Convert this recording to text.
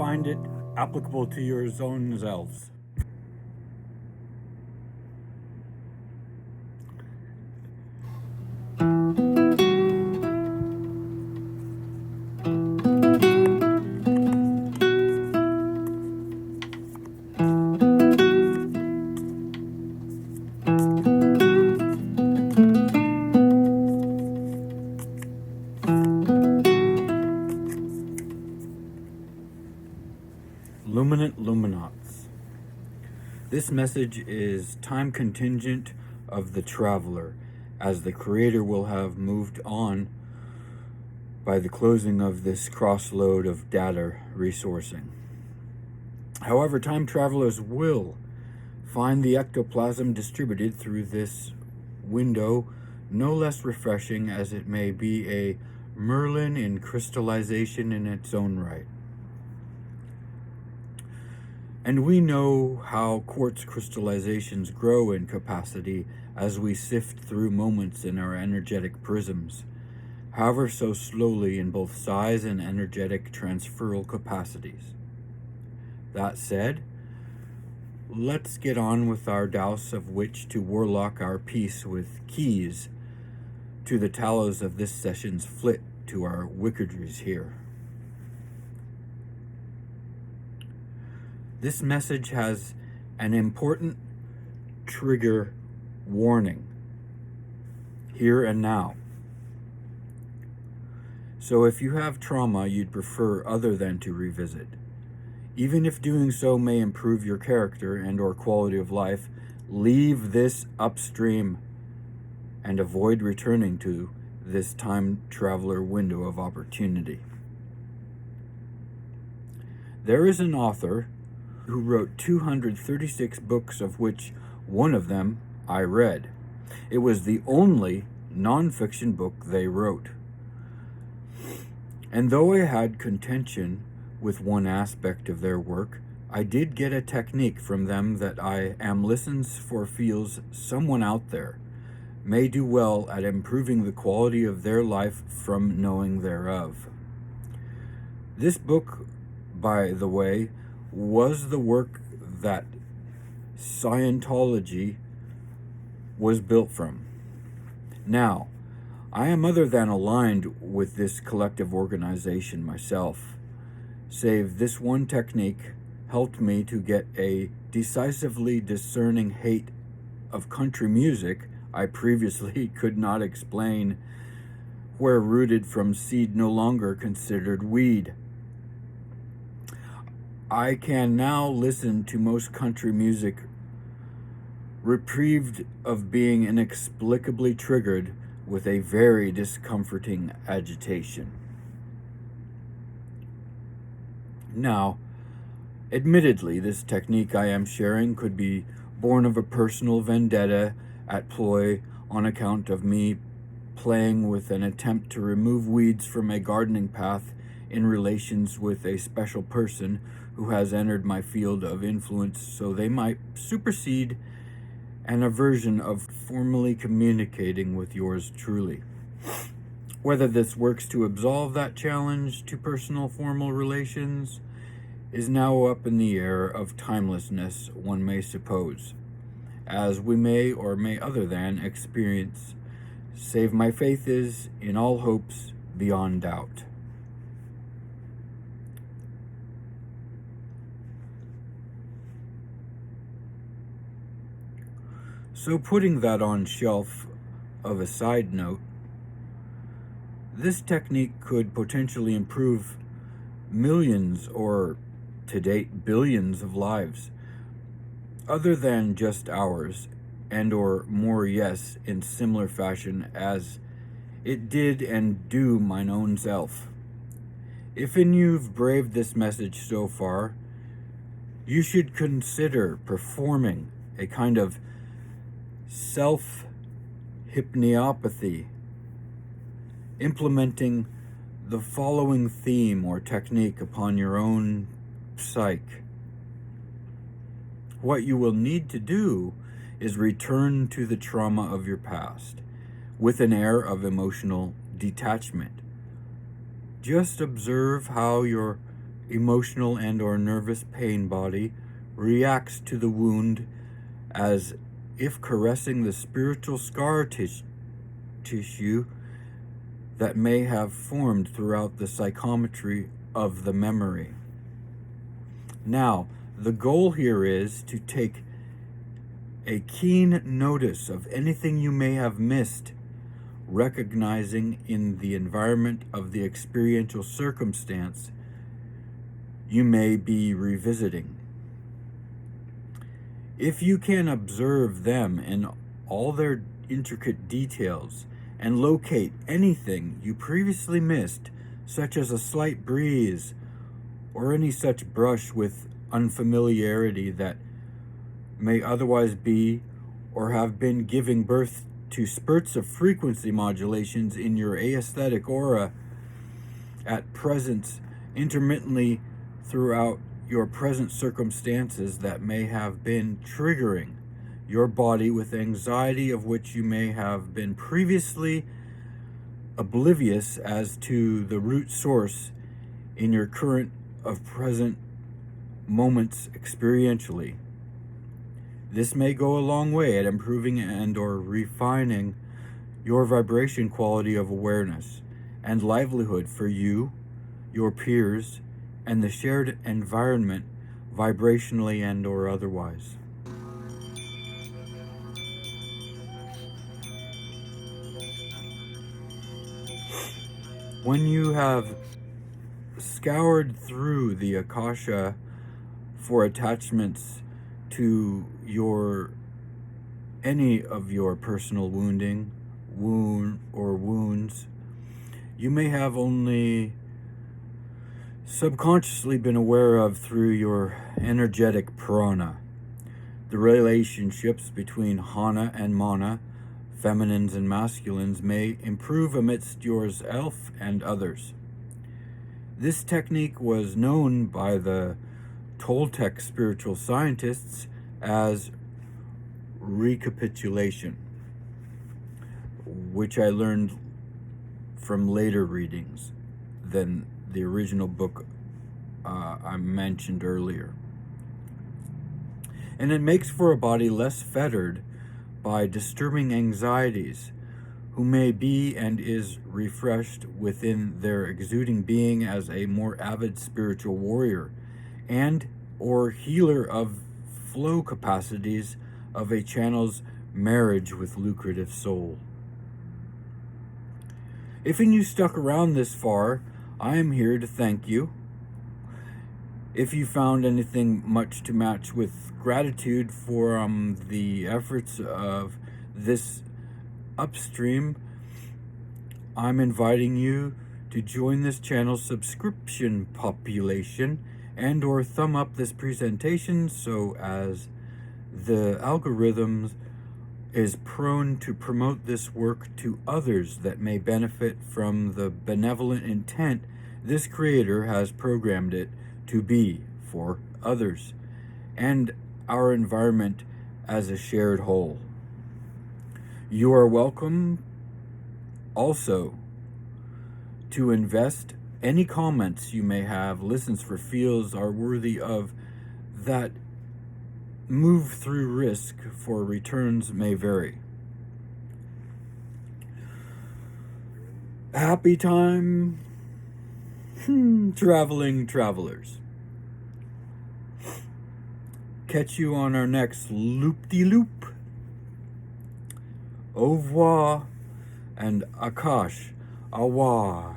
find it applicable to your own selves. Luminaughts. This message is time contingent of the traveler, as the creator will have moved on by the closing of this crossload of data resourcing. However, time travelers will find the ectoplasm distributed through this window no less refreshing, as it may be a Merlin in crystallization in its own right. And we know how quartz crystallizations grow in capacity as we sift through moments in our energetic prisms, however so slowly in both size and energetic transferal capacities. That said, let's get on with our douse of which to warlock our piece with keys to the talos of this session's flit to our wickedries here. This message has an important trigger warning here and now. So if you have trauma you'd prefer other than to revisit, even if doing so may improve your character and or quality of life, leave this upstream and avoid returning to this time traveler window of opportunity. There is an author who wrote 236 books, of which one of them I read. It was the only non-fiction book they wrote. And though I had contention with one aspect of their work, I did get a technique from them that I am listens for feels someone out there may do well at improving the quality of their life from knowing thereof. This book, by the way, was the work that Scientology was built from. Now, I am other than aligned with this collective organization myself, save this one technique helped me to get a decisively discerning hate of country music I previously could not explain, where rooted from seed no longer considered weed. I can now listen to most country music reprieved of being inexplicably triggered with a very discomforting agitation. Now, admittedly, this technique I am sharing could be born of a personal vendetta at ploy on account of me playing with an attempt to remove weeds from a gardening path in relations with a special person who has entered my field of influence, so they might supersede an aversion of formally communicating with yours truly. Whether this works to absolve that challenge to personal formal relations is now up in the air of timelessness, one may suppose, as we may or may other than experience, save my faith is, in all hopes, beyond doubt. So putting that on shelf of a side note, this technique could potentially improve millions or, to date, billions of lives, other than just ours, and or more, yes, in similar fashion as it did and do mine own self. If you've braved this message so far, you should consider performing a kind of self-hypneopathy, implementing the following theme or technique upon your own psyche. What you will need to do is return to the trauma of your past with an air of emotional detachment. Just observe how your emotional and or nervous pain body reacts to the wound as if caressing the spiritual scar tissue that may have formed throughout the psychometry of the memory. Now, the goal here is to take a keen notice of anything you may have missed, recognizing in the environment of the experiential circumstance you may be revisiting. If you can observe them in all their intricate details and locate anything you previously missed, such as a slight breeze or any such brush with unfamiliarity that may otherwise be or have been giving birth to spurts of frequency modulations in your aesthetic aura at present, intermittently throughout your present circumstances that may have been triggering your body with anxiety of which you may have been previously oblivious as to the root source in your current of present moments experientially. This may go a long way at improving and or refining your vibration quality of awareness and livelihood for you, your peers, and the shared environment, vibrationally and or otherwise. When you have scoured through the Akasha for attachments to any of your personal wounds, you may have only subconsciously been aware of through your energetic prana, the relationships between Hana and Mana, feminines and masculines, may improve amidst yourself and others. This technique was known by the Toltec spiritual scientists as recapitulation, which I learned from later readings than the original book I mentioned earlier. And it makes for a body less fettered by disturbing anxieties, who may be and is refreshed within their exuding being as a more avid spiritual warrior and or healer of flow capacities of a channel's marriage with lucrative soul. If you stuck around this far, I am here to thank you. If you found anything much to match with gratitude for the efforts of this upstream, I'm inviting you to join this channel's subscription population and or thumb up this presentation so as the algorithm is prone to promote this work to others that may benefit from the benevolent intent this creator has programmed it to be for others and our environment as a shared whole. You are welcome also to invest any comments you may have. Listens for feels are worthy of that move through risk for returns may vary. Happy time, traveling travelers. Catch you on our next loop-de-loop. Au revoir and Akash Awash.